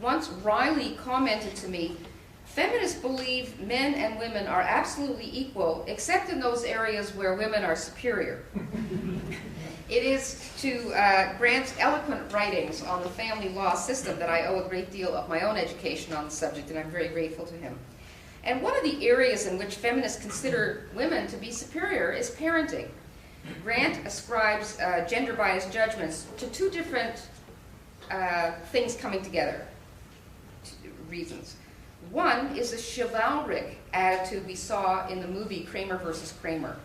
once Riley commented to me, "Feminists believe men and women are absolutely equal, except in those areas where women are superior." It is to Grant's eloquent writings on the family law system that I owe a great deal of my own education on the subject, and I'm very grateful to him. And one of the areas in which feminists consider women to be superior is parenting. Grant ascribes gender-biased judgments to two different things coming together, reasons. One is a chivalric attitude we saw in the movie Kramer versus Kramer.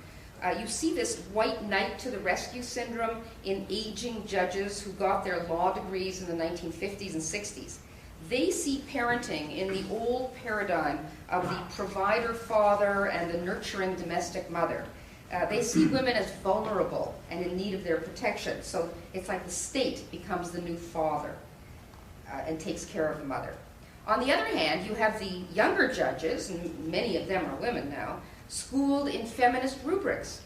You see this white knight to the rescue syndrome in aging judges who got their law degrees in the 1950s and 60s. They see parenting in the old paradigm of the provider father and the nurturing domestic mother. They see women as vulnerable and in need of their protection. So it's like the state becomes the new father and takes care of the mother. On the other hand, you have the younger judges, and many of them are women now, schooled in feminist rubrics.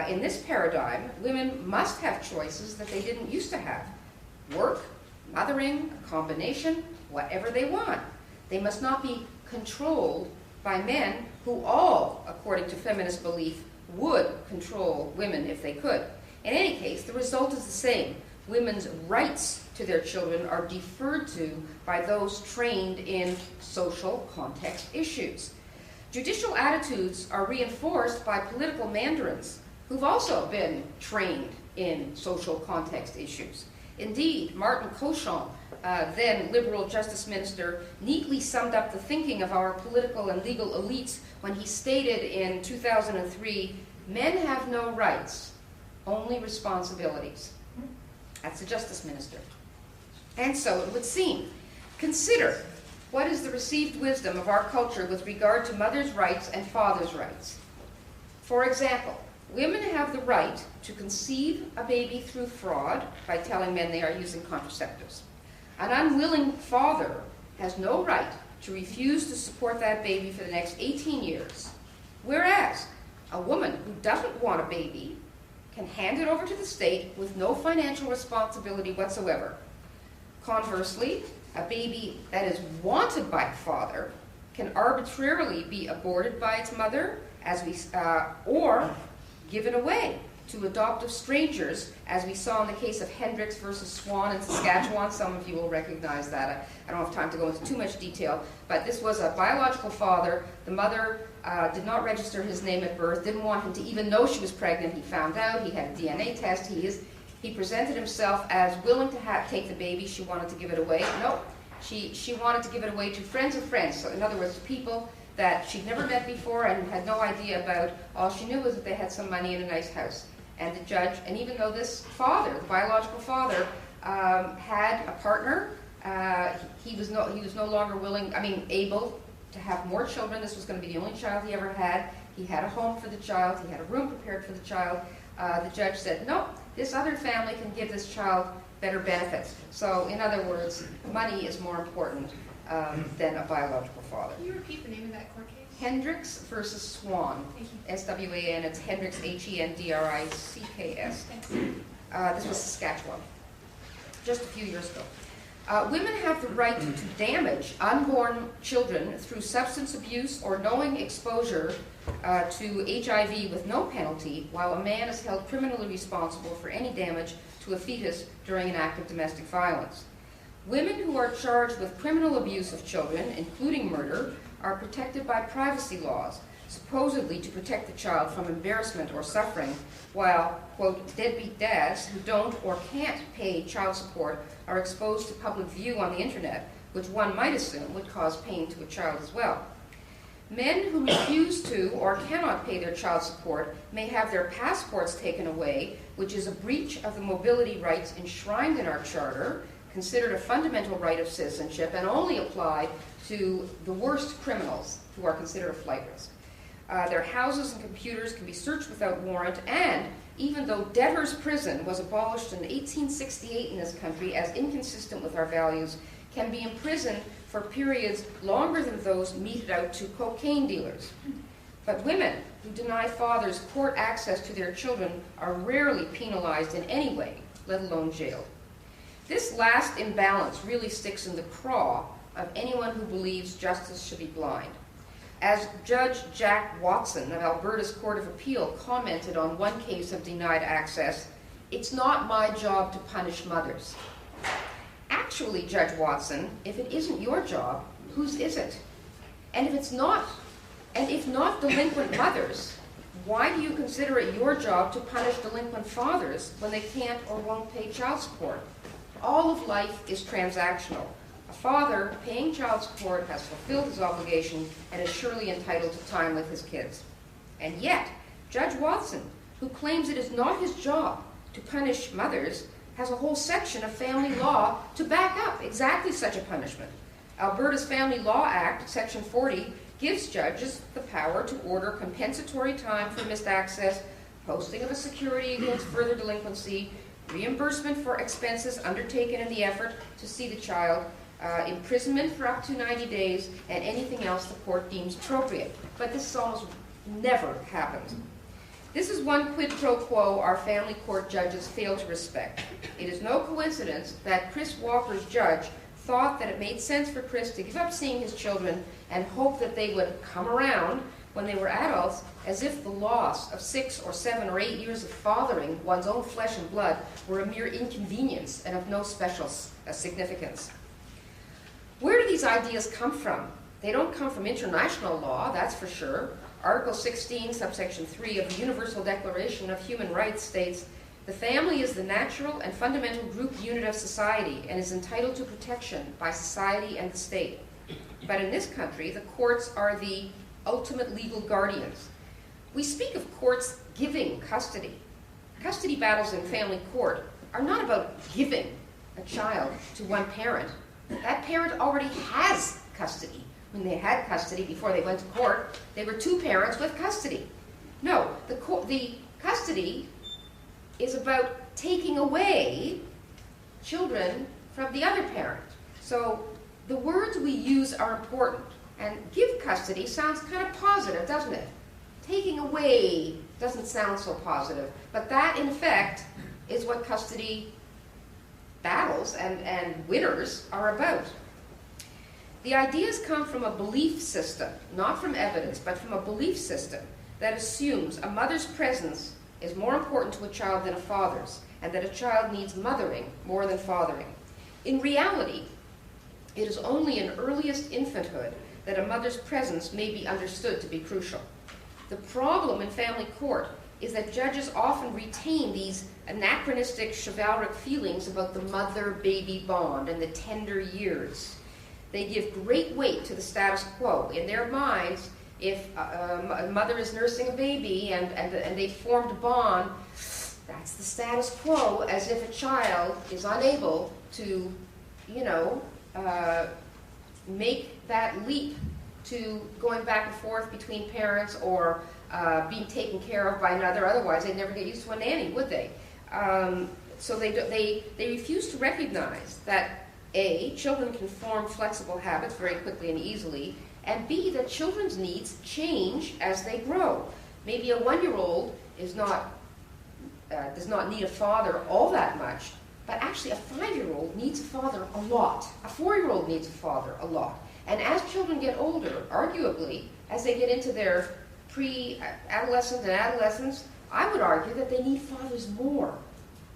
In this paradigm, women must have choices that they didn't used to have. Work, mothering, a combination, whatever they want. They must not be controlled by men who all, according to feminist belief, would control women if they could. In any case, the result is the same. Women's rights to their children are deferred to by those trained in social context issues. Judicial attitudes are reinforced by political mandarins who've also been trained in social context issues. Indeed, Martin Cauchon, then Liberal Justice Minister, neatly summed up the thinking of our political and legal elites when he stated in 2003, "Men have no rights, only responsibilities." That's the Justice Minister. And so it would seem. Consider what is the received wisdom of our culture with regard to mother's rights and father's rights. For example, women have the right to conceive a baby through fraud by telling men they are using contraceptives. An unwilling father has no right to refuse to support that baby for the next 18 years, whereas a woman who doesn't want a baby can hand it over to the state with no financial responsibility whatsoever. Conversely, a baby that is wanted by the father can arbitrarily be aborted by its mother, or given away to adoptive strangers, as we saw in the case of Hendricks versus Swan in Saskatchewan. Some of you will recognize that. I don't have time to go into too much detail, but this was a biological father. The mother did not register his name at birth, didn't want him to even know she was pregnant. He found out, he had a DNA test, he presented himself as willing to take the baby. She wanted to give it away. No, she wanted to give it away to friends of friends. So in other words, people that she'd never met before and had no idea about. All she knew was that they had some money in a nice house. And the judge, and even though this father, the biological father, had a partner, he was no longer able to have more children. This was going to be the only child he ever had. He had a home for the child. He had a room prepared for the child. The judge said, no, this other family can give this child better benefits. So, in other words, money is more important than a biological father. Can you repeat the name of that court case? Hendricks versus Swan. Thank you. S-W-A-N. It's Hendricks, H-E-N-D-R-I-C-K-S. This was Saskatchewan, just a few years ago. Women have the right to damage unborn children through substance abuse or knowing exposure to HIV with no penalty, while a man is held criminally responsible for any damage to a fetus during an act of domestic violence. Women who are charged with criminal abuse of children, including murder, are protected by privacy laws, supposedly to protect the child from embarrassment or suffering, while, quote, deadbeat dads who don't or can't pay child support are exposed to public view on the internet, which one might assume would cause pain to a child as well. Men who refuse to or cannot pay their child support may have their passports taken away, which is a breach of the mobility rights enshrined in our charter, considered a fundamental right of citizenship, and only applied to the worst criminals who are considered a flight risk. Their houses and computers can be searched without warrant, and even though debtor's prison was abolished in 1868 in this country as inconsistent with our values, can be imprisoned for periods longer than those meted out to cocaine dealers. But women who deny fathers court access to their children are rarely penalized in any way, let alone jailed. This last imbalance really sticks in the craw of anyone who believes justice should be blind. As Judge Jack Watson of Alberta's Court of Appeal commented on one case of denied access, "It's not my job to punish mothers." Actually, Judge Watson, if it isn't your job, whose is it? And if not delinquent mothers, why do you consider it your job to punish delinquent fathers when they can't or won't pay child support? All of life is transactional. A father paying child support has fulfilled his obligation and is surely entitled to time with his kids. And yet, Judge Watson, who claims it is not his job to punish mothers, has a whole section of family law to back up exactly such a punishment. Alberta's Family Law Act, Section 40, gives judges the power to order compensatory time for missed access, posting of a security against further delinquency, reimbursement for expenses undertaken in the effort to see the child, imprisonment for up to 90 days, and anything else the court deems appropriate. But this has almost never happened. This is one quid pro quo our family court judges fail to respect. It is no coincidence that Chris Walker's judge thought that it made sense for Chris to give up seeing his children and hope that they would come around when they were adults, as if the loss of 6 or 7 or 8 years of fathering one's own flesh and blood were a mere inconvenience and of no special significance. Where do these ideas come from? They don't come from international law, that's for sure. Article 16, subsection 3 of the Universal Declaration of Human Rights states, "The family is the natural and fundamental group unit of society and is entitled to protection by society and the state." But in this country, the courts are the ultimate legal guardians. We speak of courts giving custody. Custody battles in family court are not about giving a child to one parent. That parent already has custody. When they had custody before they went to court, they were 2 parents with custody. No, the custody is about taking away children from the other parent. So the words we use are important. And give custody sounds kind of positive, doesn't it? Taking away doesn't sound so positive. But that, in effect, is what custody battles and winners are about. The ideas come from a belief system, not from evidence, but from a belief system that assumes a mother's presence is more important to a child than a father's, and that a child needs mothering more than fathering. In reality, it is only in earliest infanthood that a mother's presence may be understood to be crucial. The problem in family court is that judges often retain these anachronistic chivalric feelings about the mother-baby bond and the tender years. They give great weight to the status quo. In their minds, if a mother is nursing a baby and they've formed a bond, that's the status quo, as if a child is unable to, make that leap to going back and forth between parents or being taken care of by another. Otherwise, they'd never get used to a nanny, would they? So they refuse to recognize that A, children can form flexible habits very quickly and easily, and B, that children's needs change as they grow. Maybe a 1-year-old does not need a father all that much, but actually a 5-year-old needs a father a lot. A 4-year-old needs a father a lot. And as children get older, arguably, as they get into their pre-adolescent and adolescence, I would argue that they need fathers more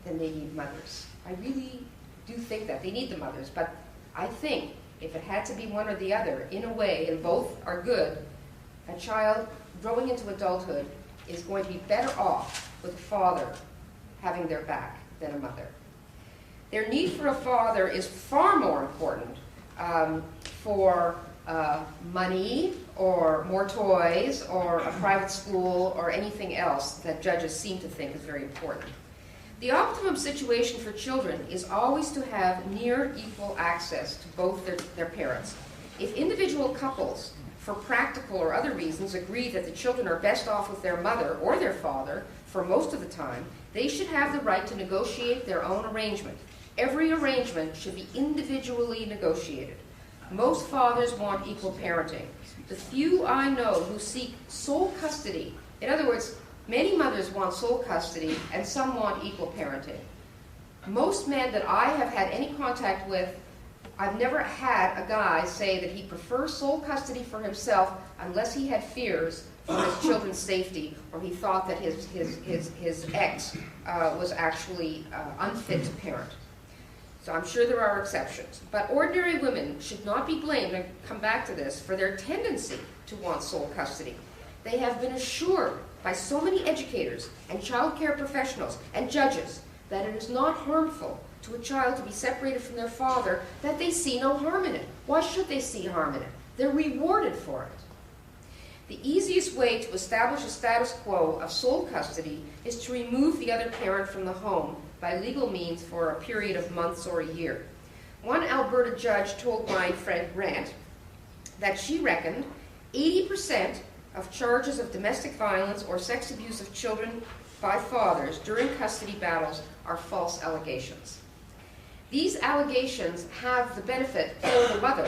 than they need mothers. I really do think that. They need the mothers, but I think if it had to be one or the other, in a way, and both are good, a child growing into adulthood is going to be better off with a father having their back than a mother. Their need for a father is far more important for money or more toys or a private school or anything else that judges seem to think is very important. The optimum situation for children is always to have near equal access to both their parents. If individual couples, for practical or other reasons, agree that the children are best off with their mother or their father for most of the time, they should have the right to negotiate their own arrangement. Every arrangement should be individually negotiated. Most fathers want equal parenting. The few I know who seek sole custody, in other words, many mothers want sole custody and some want equal parenting. Most men that I have had any contact with I've never had a guy say that he prefers sole custody for himself unless he had fears for his children's safety, or he thought that his ex was actually unfit to parent. So I'm sure there are exceptions. But ordinary women should not be blamed, and come back to this, for their tendency to want sole custody. They have been assured by so many educators and child care professionals and judges that it is not harmful to a child to be separated from their father, that they see no harm in it. Why should they see harm in it? They're rewarded for it. The easiest way to establish a status quo of sole custody is to remove the other parent from the home by legal means for a period of months or a year. One Alberta judge told my friend Grant that she reckoned 80% of charges of domestic violence or sex abuse of children by fathers during custody battles are false allegations. These allegations have the benefit for the mother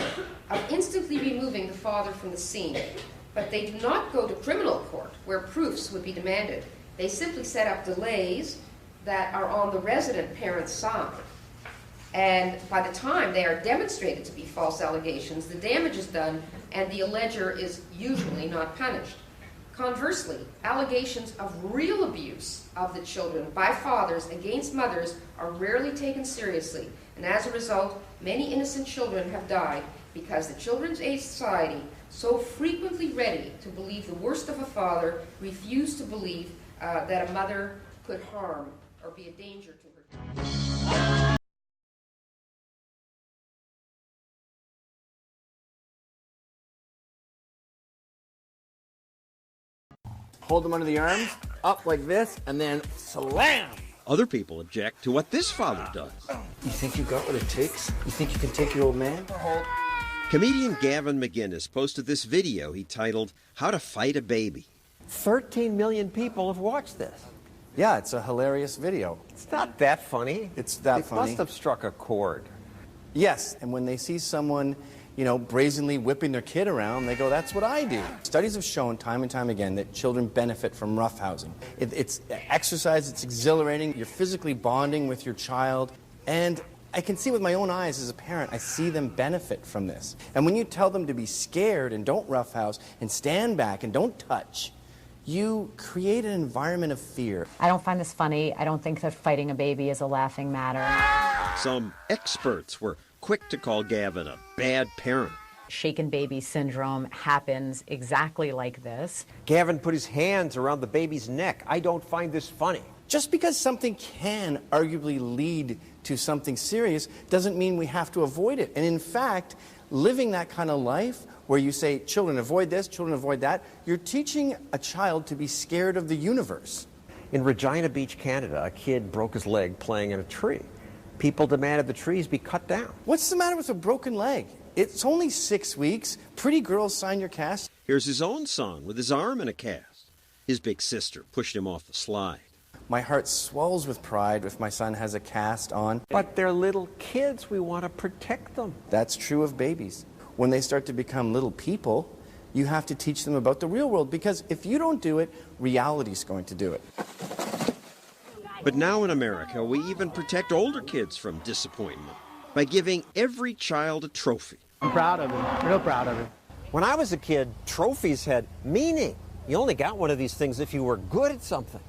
of instantly removing the father from the scene, but they do not go to criminal court where proofs would be demanded. They simply set up delays that are on the resident parent's side. And by the time they are demonstrated to be false allegations, the damage is done and the alleger is usually not punished. Conversely, allegations of real abuse of the children by fathers against mothers are rarely taken seriously, and as a result, many innocent children have died because the Children's Aid Society, so frequently ready to believe the worst of a father, refused to believe that a mother could harm or be a danger to her. Hold them under the arms, up like this, and then slam! Other people object to what this father does. You think you got what it takes? You think you can take your old man? Comedian Gavin McInnes posted this video he titled, "How to Fight a Baby." 13 million people have watched this. Yeah, it's a hilarious video. It's not that funny. It's that funny. It must have struck a chord. Yes, and when they see someone, brazenly whipping their kid around, they go, that's what I do. Studies have shown time and time again that children benefit from roughhousing. It's exercise, it's exhilarating, you're physically bonding with your child, and I can see with my own eyes as a parent, I see them benefit from this. And when you tell them to be scared and don't roughhouse and stand back and don't touch, you create an environment of fear. I don't find this funny. I don't think that fighting a baby is a laughing matter. Some experts were quick to call Gavin a bad parent. Shaken baby syndrome happens exactly like this. Gavin put his hands around the baby's neck. I don't find this funny. Just because something can arguably lead to something serious doesn't mean we have to avoid it. And in fact, living that kind of life where you say, children avoid this, children avoid that, you're teaching a child to be scared of the universe. In Regina Beach, Canada, a kid broke his leg playing in a tree. People demanded the trees be cut down. What's the matter with a broken leg? It's only 6 weeks. Pretty girls sign your cast. Here's his own son with his arm in a cast. His big sister pushed him off the slide. My heart swells with pride if my son has a cast on. But they're little kids. We want to protect them. That's true of babies. When they start to become little people, you have to teach them about the real world, because if you don't do it, reality's going to do it. But now in America, we even protect older kids from disappointment by giving every child a trophy. I'm proud of him, real proud of him. When I was a kid, trophies had meaning. You only got one of these things if you were good at something.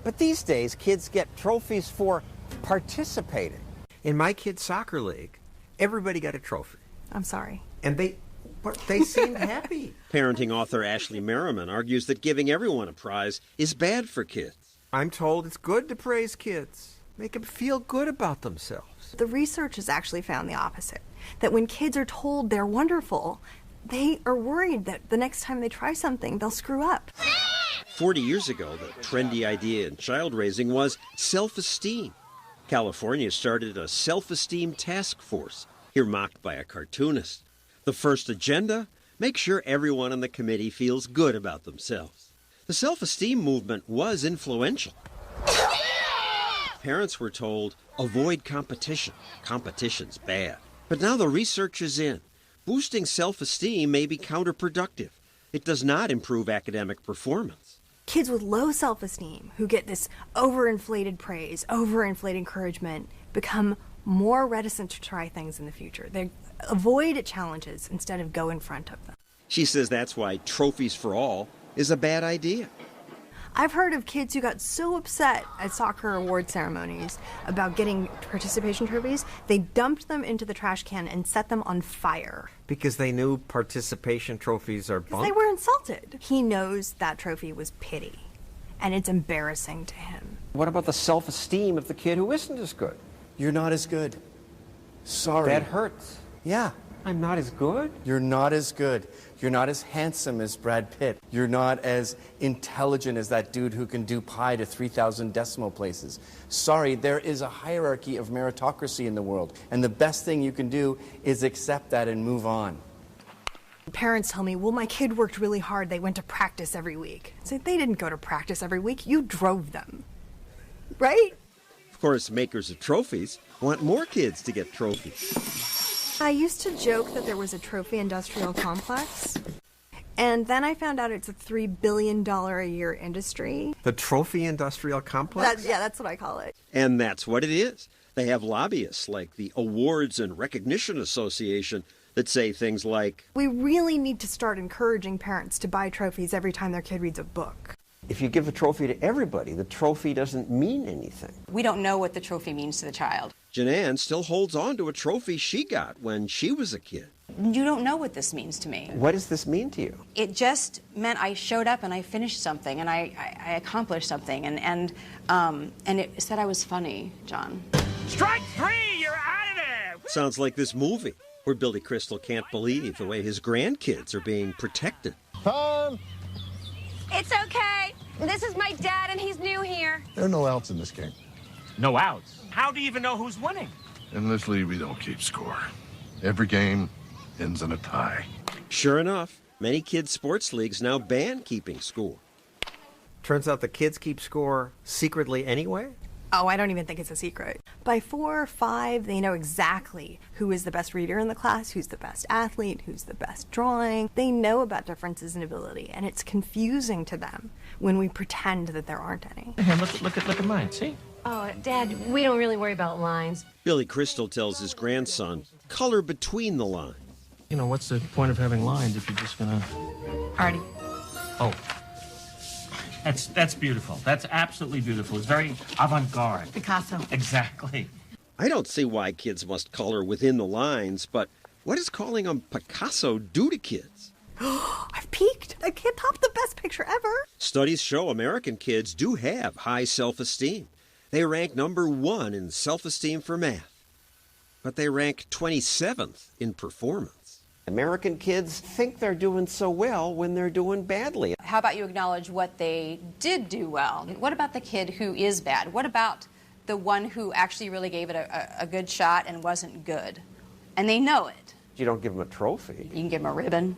But these days, kids get trophies for participating. In my kid's soccer league, everybody got a trophy. I'm sorry. And they seemed happy. Parenting author Ashley Merriman argues that giving everyone a prize is bad for kids. I'm told it's good to praise kids, make them feel good about themselves. The research has actually found the opposite, that when kids are told they're wonderful, they are worried that the next time they try something, they'll screw up. 40 years ago, the trendy idea in child raising was self-esteem. California started a self-esteem task force, here mocked by a cartoonist. The first agenda, make sure everyone on the committee feels good about themselves. The self-esteem movement was influential. Parents were told, avoid competition. Competition's bad. But now the research is in. Boosting self-esteem may be counterproductive. It does not improve academic performance. Kids with low self-esteem who get this overinflated praise, overinflated encouragement, become more reticent to try things in the future. They're Avoid challenges instead of go in front of them. She says that's why trophies for all is a bad idea. I've heard of kids who got so upset at soccer award ceremonies about getting participation trophies, they dumped them into the trash can and set them on fire. Because they knew participation trophies are bunk? They were insulted. He knows that trophy was pity, and it's embarrassing to him. What about the self-esteem of the kid who isn't as good? You're not as good. Sorry. That hurts. Yeah. I'm not as good? You're not as good. You're not as handsome as Brad Pitt. You're not as intelligent as that dude who can do pi to 3,000 decimal places. Sorry, there is a hierarchy of meritocracy in the world, and the best thing you can do is accept that and move on. Parents tell me, well, my kid worked really hard. They went to practice every week. I say, they didn't go to practice every week. You drove them. Right? Of course, makers of trophies want more kids to get trophies. I used to joke that there was a trophy industrial complex, and then I found out it's a $3 billion a year industry. The trophy industrial complex? That's what I call it. And that's what it is. They have lobbyists like the Awards and Recognition Association that say things like, we really need to start encouraging parents to buy trophies every time their kid reads a book. If you give a trophy to everybody, the trophy doesn't mean anything. We don't know what the trophy means to the child. Janann still holds on to a trophy she got when she was a kid. You don't know what this means to me. What does this mean to you? It just meant I showed up and I finished something and I accomplished something and it said I was funny, John. Strike three, you're out of there! Sounds like this movie where Billy Crystal can't believe the way his grandkids are being protected. Tom! It's okay. This is my dad and he's new here. There are no outs in this game. No outs? How do you even know who's winning? In this league, we don't keep score. Every game ends in a tie. Sure enough, many kids' sports leagues now ban keeping score. Turns out the kids keep score secretly anyway? Oh, I don't even think it's a secret. By 4 or 5, they know exactly who is the best reader in the class, who's the best athlete, who's the best drawing. They know about differences in ability, and it's confusing to them when we pretend that there aren't any. Here, look at mine, see? Oh, Dad, we don't really worry about lines. Billy Crystal tells his grandson, color between the lines. You know, what's the point of having lines if you're just gonna... Artie. Oh. That's beautiful. That's absolutely beautiful. It's very avant-garde. Picasso. Exactly. I don't see why kids must color within the lines, but what does calling them Picasso do to kids? I've peaked. I can't top the best picture ever. Studies show American kids do have high self-esteem. They rank number 1 in self-esteem for math, but they rank 27th in performance. American kids think they're doing so well when they're doing badly. How about you acknowledge what they did do well? What about the kid who is bad? What about the one who actually really gave it a good shot and wasn't good? And they know it. You don't give them a trophy. You can give them a ribbon.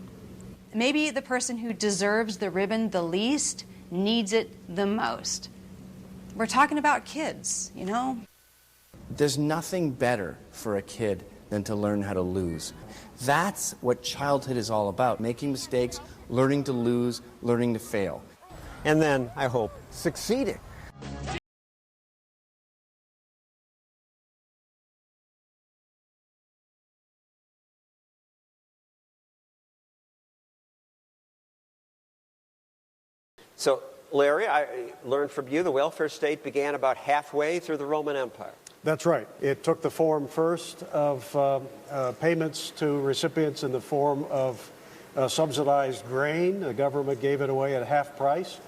Maybe the person who deserves the ribbon the least needs it the most. We're talking about kids, you know? There's nothing better for a kid than to learn how to lose. That's what childhood is all about, making mistakes, learning to lose, learning to fail. And then, I hope, succeeding. So, Larry, I learned from you the welfare state began about halfway through the Roman Empire. That's right. It took the form first of payments to recipients in the form of subsidized grain. The government gave it away at half price.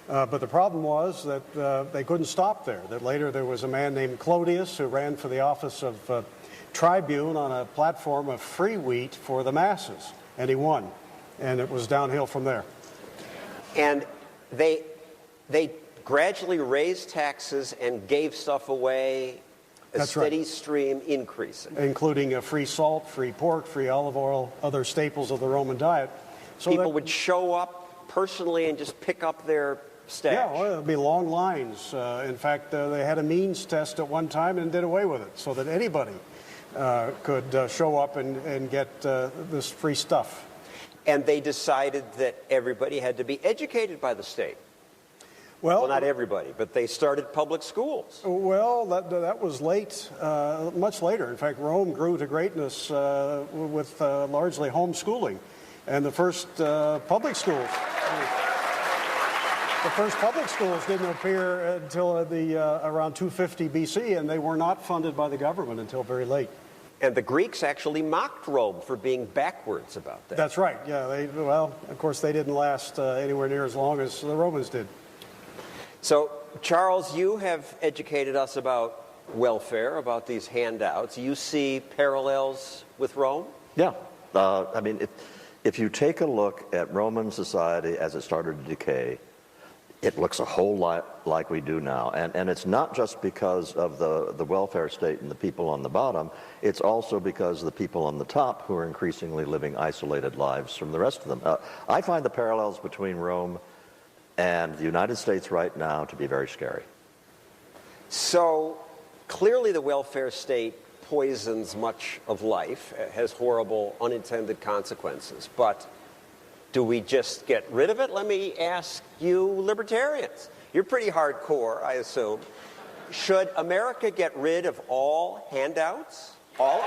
But the problem was that they couldn't stop there, that later there was a man named Clodius who ran for the office of tribune on a platform of free wheat for the masses, and he won. And it was downhill from there. And they gradually raised taxes and gave stuff away, a steady stream increasing. Including free salt, free pork, free olive oil, other staples of the Roman diet. So people would show up personally and just pick up their stash. Yeah, well, there'd be long lines. In fact, they had a means test at one time and did away with it so that anybody could show up and get this free stuff. And they decided that everybody had to be educated by the state. Well, not everybody, but they started public schools. Well, that was late, much later. In fact, Rome grew to greatness with largely homeschooling. And the first public schools... The first public schools didn't appear until around 250 BC, and they were not funded by the government until very late. And the Greeks actually mocked Rome for being backwards about that. That's right, yeah. Well, of course, they didn't last anywhere near as long as the Romans did. So, Charles, you have educated us about welfare, about these handouts. You see parallels with Rome? Yeah. I mean, if you take a look at Roman society as it started to decay, it looks a whole lot like we do now. And it's not just because of the welfare state and the people on the bottom. It's also because of the people on the top who are increasingly living isolated lives from the rest of them. I find the parallels between Rome and the United States right now to be very scary. So clearly the welfare state poisons much of life, has horrible unintended consequences. But do we just get rid of it? Let me ask you libertarians. You're pretty hardcore, I assume. Should America get rid of all handouts? All?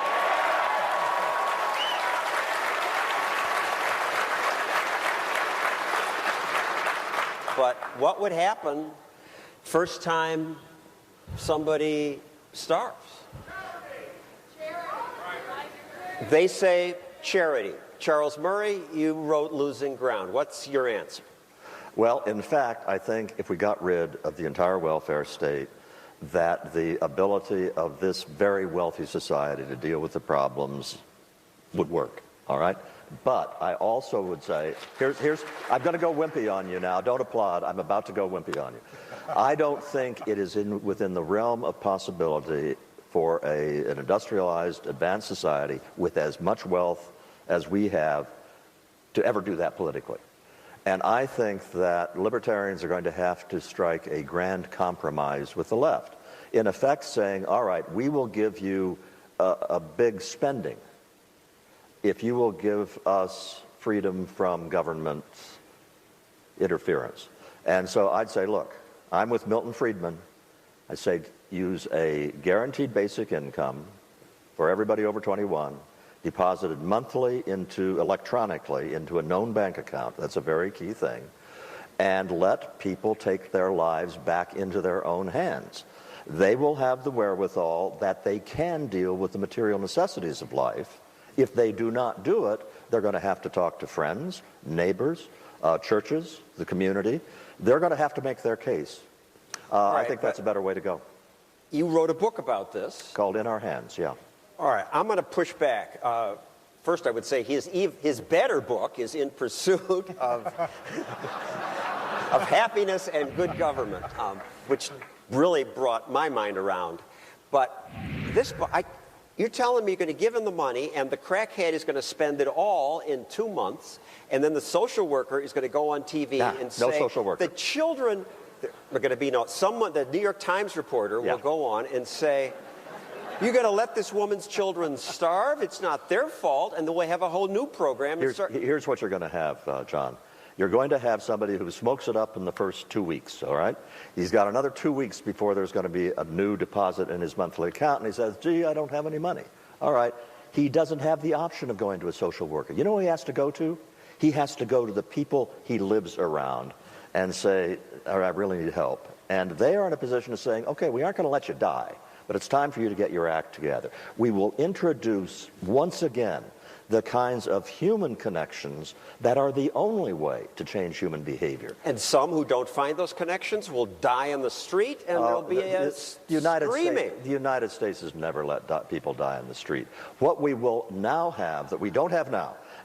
But what would happen first time somebody starves? They say charity. Charles Murray, you wrote Losing Ground. What's your answer? Well, in fact, I think if we got rid of the entire welfare state, that the ability of this very wealthy society to deal with the problems would work, all right? But I also would say, I'm going to go wimpy on you now. Don't applaud. I'm about to go wimpy on you. I don't think it is within the realm of possibility for an industrialized, advanced society with as much wealth as we have to ever do that politically. And I think that libertarians are going to have to strike a grand compromise with the left, in effect saying, all right, we will give you a big spending if you will give us freedom from government interference. And so I'd say, look, I'm with Milton Friedman. I say use a guaranteed basic income for everybody over 21, deposited monthly electronically into a known bank account. That's a very key thing. And let people take their lives back into their own hands. They will have the wherewithal that they can deal with the material necessities of life. If they do not do it, they're going to have to talk to friends, neighbors, churches, the community. They're going to have to make their case. Right, I think that's a better way to go. You wrote a book about this. Called In Our Hands, yeah. All right, I'm going to push back. First, I would say his better book is In Pursuit of Happiness and Good Government, which really brought my mind around. But this book, you're telling me you're going to give him the money, and the crackhead is going to spend it all in 2 months, and then the social worker is going to go on TV and say, no social worker. The children are going to be someone. The New York Times reporter will go on and say, you're going to let this woman's children starve? It's not their fault, and then we'll have a whole new program. Here's what you're going to have, John. You're going to have somebody who smokes it up in the first 2 weeks, all right? He's got another 2 weeks before there's going to be a new deposit in his monthly account, and he says, gee, I don't have any money. All right. He doesn't have the option of going to a social worker. You know who he has to go to? He has to go to the people he lives around and say, all right, I really need help. And they are in a position of saying, okay, we aren't going to let you die, but it's time for you to get your act together. We will introduce, once again, the kinds of human connections that are the only way to change human behavior. And some who don't find those connections will die on the street, and there'll be screaming. The United States has never let people die on the street. What we will now have, that we don't have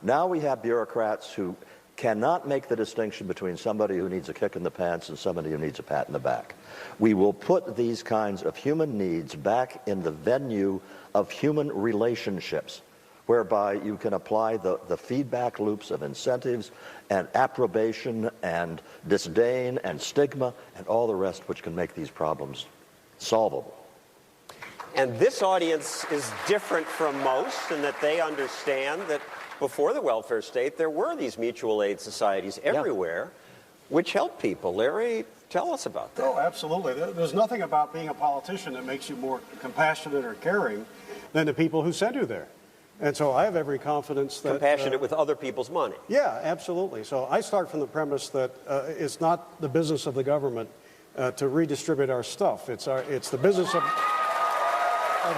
now we have bureaucrats who cannot make the distinction between somebody who needs a kick in the pants and somebody who needs a pat in the back. We will put these kinds of human needs back in the venue of human relationships, whereby you can apply the feedback loops of incentives and approbation and disdain and stigma and all the rest which can make these problems solvable. And this audience is different from most in that they understand that before the welfare state, there were these mutual aid societies everywhere, which helped people. Larry, Tell us about that. Oh, absolutely. There's nothing about being a politician that makes you more compassionate or caring than the people who send you there. And so I have every confidence that... Compassionate with other people's money. Yeah, absolutely. So I start from the premise that it's not the business of the government to redistribute our stuff. It's the business of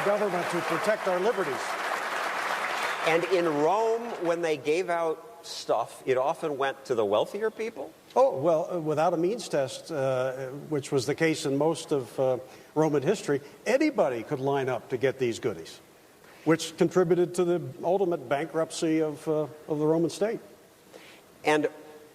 government to protect our liberties. And in Rome, when they gave out stuff, it often went to the wealthier people? Oh, well, without a means test, which was the case in most of Roman history, anybody could line up to get these goodies, which contributed to the ultimate bankruptcy of the Roman state. And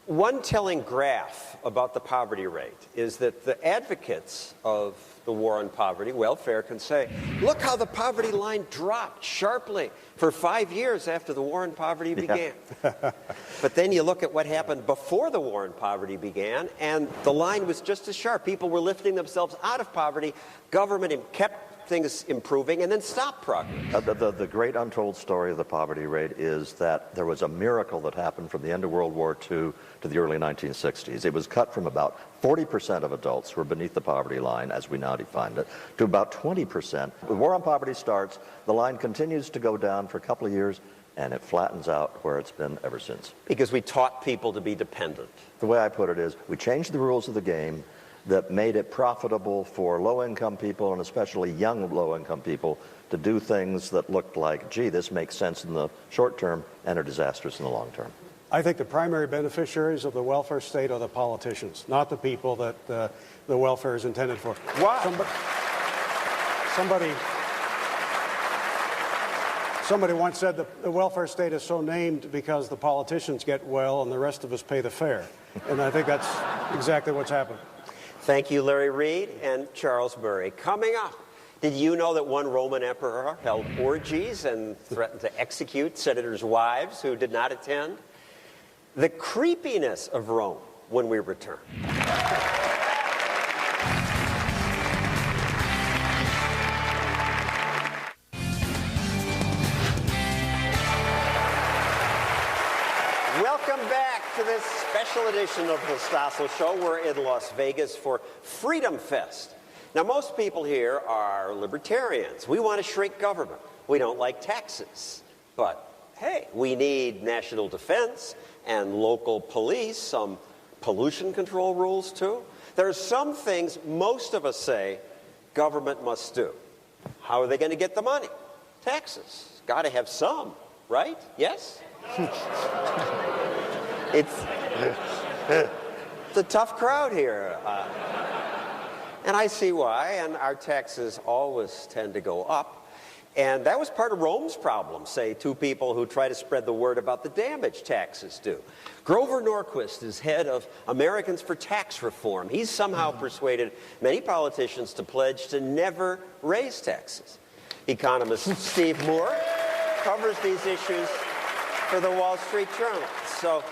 one telling graph about the poverty rate is that the advocates of the war on poverty, welfare, can say, look how the poverty line dropped sharply for 5 years after the war on poverty began. But then you look at what happened before the war on poverty began, and the line was just as sharp. People were lifting themselves out of poverty. Government kept things improving and then stopped progress. The great untold story of the poverty rate is that there was a miracle that happened from the end of World War II to the early 1960s. It was cut from about 40% of adults who were beneath the poverty line, as we now define it, to about 20%. The war on poverty starts, the line continues to go down for a couple of years, and it flattens out where it's been ever since. Because we taught people to be dependent. The way I put it is, we changed the rules of the game that made it profitable for low-income people, and especially young low-income people, to do things that looked like, gee, this makes sense in the short term and are disastrous in the long term. I think the primary beneficiaries of the welfare state are the politicians, not the people that the welfare is intended for. Why? Somebody once said that the welfare state is so named because the politicians get well and the rest of us pay the fare. And I think that's exactly what's happened. Thank you, Larry Reed and Charles Murray. Coming up, did you know that one Roman emperor held orgies and threatened to execute senators' wives who did not attend? The creepiness of Rome when we return. Welcome back to this special edition of the Stossel Show. We're in Las Vegas for Freedom Fest. Now, most people here are libertarians. We want to shrink government. We don't like taxes. But, hey, we need national defense and local police, some pollution control rules, too. There are some things most of us say government must do. How are they going to get the money? Taxes. Got to have some, right? Yes? It's a tough crowd here. And I see why, and our taxes always tend to go up. And that was part of Rome's problem, say, two people who try to spread the word about the damage taxes do. Grover Norquist is head of Americans for Tax Reform. He's somehow persuaded many politicians to pledge to never raise taxes. Economist Steve Moore covers these issues for the Wall Street Journal. So,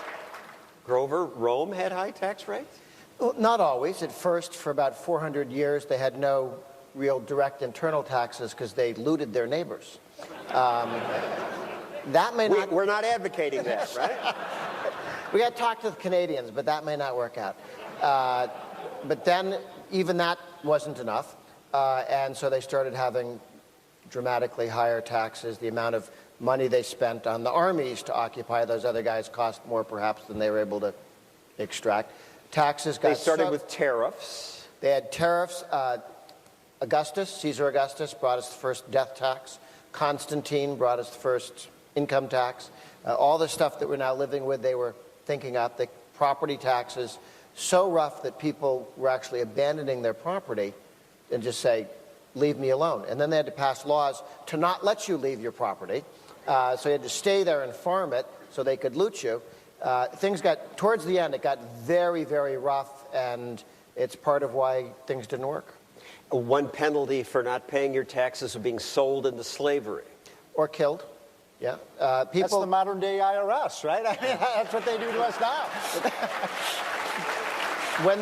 Grover, Rome had high tax rates? Well, not always. At first, for about 400 years, they had no real direct internal taxes because they looted their neighbors. That may not... We're not advocating that, right? We got to talk to the Canadians, but that may not work out. But then, even that wasn't enough, and so they started having dramatically higher taxes. The amount of money they spent on the armies to occupy those other guys cost more, perhaps, than they were able to extract. Taxes got... They started with tariffs. They had tariffs. Caesar Augustus brought us the first death tax. Constantine brought us the first income tax. All the stuff that we're now living with, they were thinking up. The property taxes, so rough that people were actually abandoning their property and just say, leave me alone. And then they had to pass laws to not let you leave your property. So you had to stay there and farm it so they could loot you. Things got, towards the end, it got very, very rough, and it's part of why things didn't work. One penalty for not paying your taxes was being sold into slavery. Or killed, yeah. That's the modern-day IRS, right? I mean, that's what they do to us now. When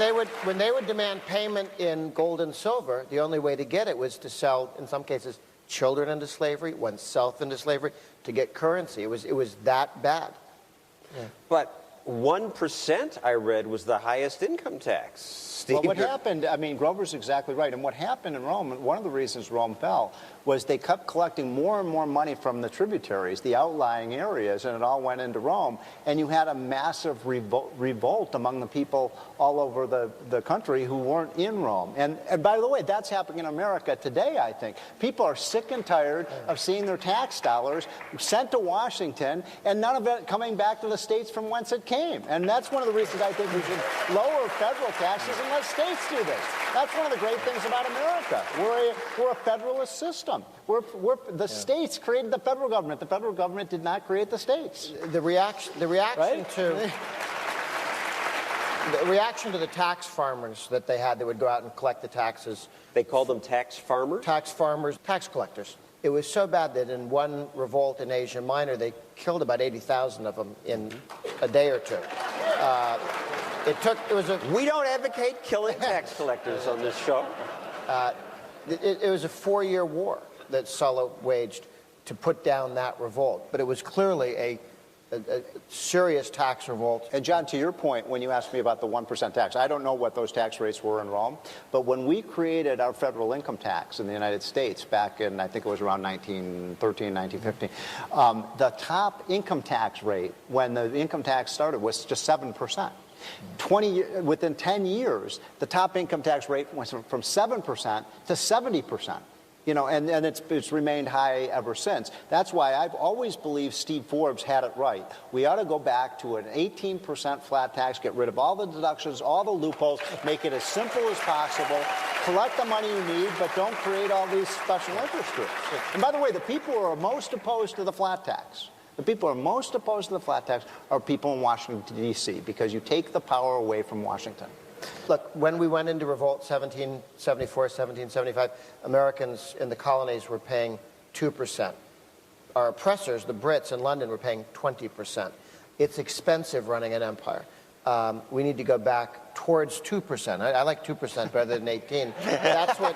they would demand payment in gold and silver, the only way to get it was to sell, in some cases, children into slavery, oneself into slavery, to get currency. It was that bad. Yeah. But 1%, I read, was the highest income tax. Steve? Well, what happened, I mean, Grover's exactly right. And what happened in Rome, and one of the reasons Rome fell, was they kept collecting more and more money from the tributaries, the outlying areas, and it all went into Rome. And you had a massive revolt among the people all over the country who weren't in Rome. And by the way, that's happening in America today, I think. People are sick and tired of seeing their tax dollars sent to Washington and none of it coming back to the states from whence it came. And that's one of the reasons I think we should lower federal taxes and let states do this. That's one of the great things about America. We're a federalist system. The states created the federal government. The federal government did not create the states. The reaction right? The reaction to the tax farmers that they had that would go out and collect the taxes. They called them tax farmers? Tax farmers, tax collectors. It was so bad that in one revolt in Asia Minor, they killed about 80,000 of them in a day or two. We don't advocate killing tax collectors on this show. It was a 4-year war that Sulla waged to put down that revolt. But it was clearly a serious tax revolt. And John, to your point, when you asked me about the 1% tax, I don't know what those tax rates were in Rome, but when we created our federal income tax in the United States back in, I think it was around 1913, 1915, the top income tax rate when the income tax started was just 7%. Within 10 years, the top income tax rate went from 7% to 70%. You know, and it's remained high ever since. That's why I've always believed Steve Forbes had it right. We ought to go back to an 18% flat tax, get rid of all the deductions, all the loopholes, make it as simple as possible, collect the money you need, but don't create all these special interest groups. And by the way, the people who are most opposed to the flat tax, the people who are most opposed to the flat tax are people in Washington, D.C., because you take the power away from Washington. Look, when we went into revolt 1774, 1775, Americans in the colonies were paying 2%. Our oppressors, the Brits in London, were paying 20%. It's expensive running an empire. We need to go back towards 2%. I like 2% better than 18. That's what...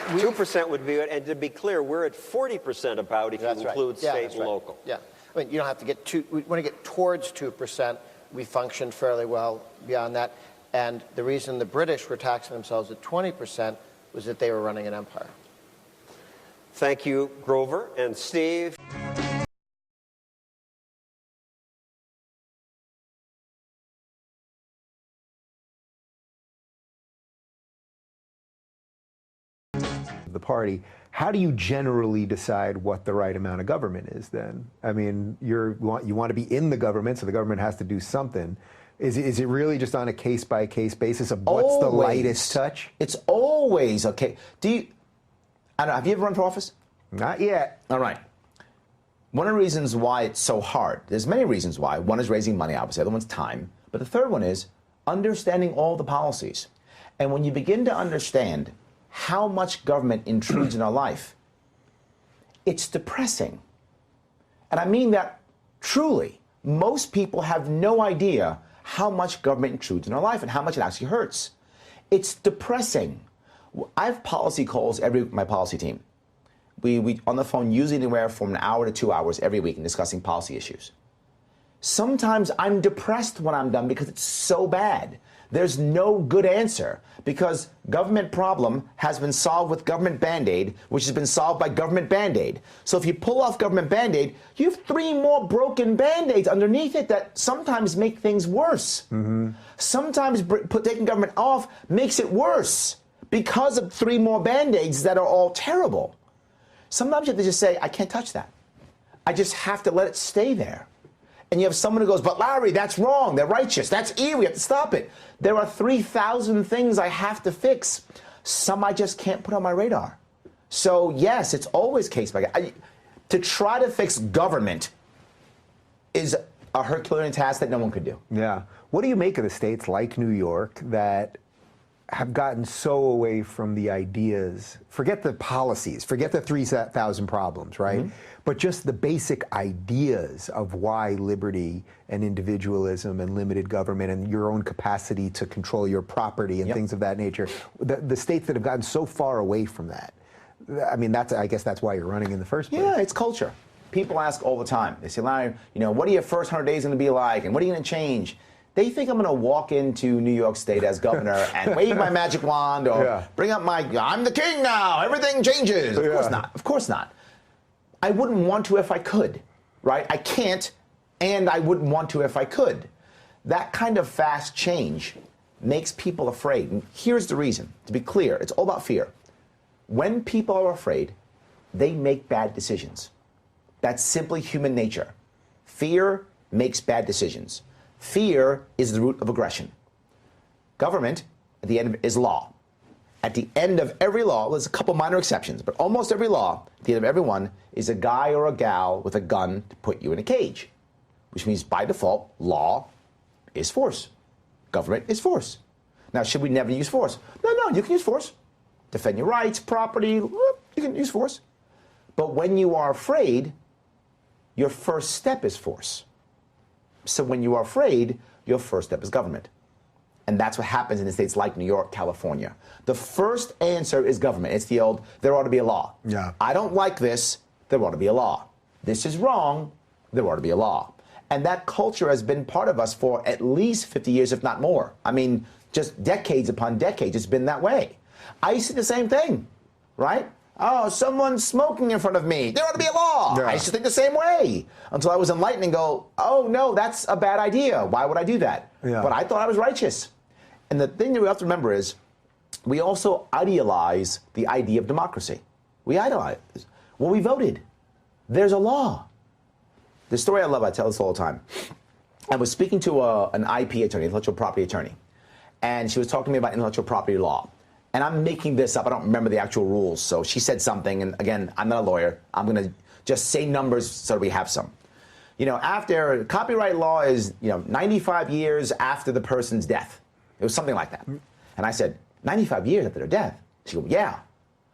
2% would be it, and to be clear, we're at 40% about if you include state and local. Yeah, I mean, you don't have to get we want to get towards 2%. We functioned fairly well beyond that, and the reason the British were taxing themselves at 20% was that they were running an empire. Thank you, Grover and Steve. The party, how do you generally decide what the right amount of government is then? I mean, you want to be in the government, so the government has to do something. Is it really just on a case-by-case basis of what's the lightest touch? It's always okay. I don't know, have you ever run for office? Not yet. All right. One of the reasons why it's so hard, there's many reasons why. One is raising money, obviously. The other one's time. But the third one is understanding all the policies. And when you begin to understand how much government intrudes in our life, it's depressing. And I mean that truly. Most people have no idea how much government intrudes in our life and how much it actually hurts. It's depressing. I have policy calls every week with my policy team. We on the phone usually anywhere from an hour to 2 hours every week in discussing policy issues. Sometimes I'm depressed when I'm done because it's so bad. There's no good answer because government problem has been solved with government Band-Aid, which has been solved by government Band-Aid. So if you pull off government Band-Aid, you have 3 more broken Band-Aids underneath it that sometimes make things worse. Mm-hmm. Sometimes taking government off makes it worse because of 3 more Band-Aids that are all terrible. Sometimes you have to just say, I can't touch that. I just have to let it stay there. And you have someone who goes, but Larry, that's wrong. They're righteous. That's evil. We have to stop it. There are 3,000 things I have to fix. Some I just can't put on my radar. So, yes, it's always case by case. To try to fix government is a Herculean task that no one could do. Yeah. What do you make of the states like New York that have gotten so away from the ideas, forget the policies, forget the 3,000 problems, right? Mm-hmm. But just the basic ideas of why liberty and individualism and limited government and your own capacity to control your property and things of that nature, the states that have gotten so far away from that. I mean, I guess that's why you're running in the first place. Yeah, it's culture. People ask all the time. They say, Larry, what are your first 100 days going to be like, and what are you going to change? They think I'm going to walk into New York State as governor and wave my magic wand or bring up I'm the king now, everything changes. Of course not. Of course not. I wouldn't want to if I could, right? I can't, and I wouldn't want to if I could. That kind of fast change makes people afraid. And here's the reason. To be clear, it's all about fear. When people are afraid, they make bad decisions. That's simply human nature. Fear makes bad decisions. Fear is the root of aggression. Government, at the end of it, is law. At the end of every law, there's a couple minor exceptions, but almost every law, at the end of every one, is a guy or a gal with a gun to put you in a cage, which means by default, law is force. Government is force. Now, should we never use force? No, you can use force. Defend your rights, property, you can use force. But when you are afraid, your first step is force. So when you are afraid, your first step is government. And that's what happens in the states like New York, California. The first answer is government. It's the old, there ought to be a law. Yeah. I don't like this, there ought to be a law. This is wrong, there ought to be a law. And that culture has been part of us for at least 50 years, if not more. I mean, just decades upon decades, it's been that way. I used to do the same thing, right? Oh, someone's smoking in front of me. There ought to be a law. Yeah. I used to think the same way until I was enlightened and go, oh, no, that's a bad idea. Why would I do that? Yeah. But I thought I was righteous. And the thing that we have to remember is we also idealize the idea of democracy. We idolize. Well, we voted. There's a law. The story I love, I tell this all the time. I was speaking to an IP attorney, intellectual property attorney, and she was talking to me about intellectual property law. And I'm making this up. I don't remember the actual rules. So she said something, and again, I'm not a lawyer. I'm going to just say numbers so that we have some. After copyright law is, 95 years after the person's death. It was something like that. And I said, 95 years after their death? She goes, yeah.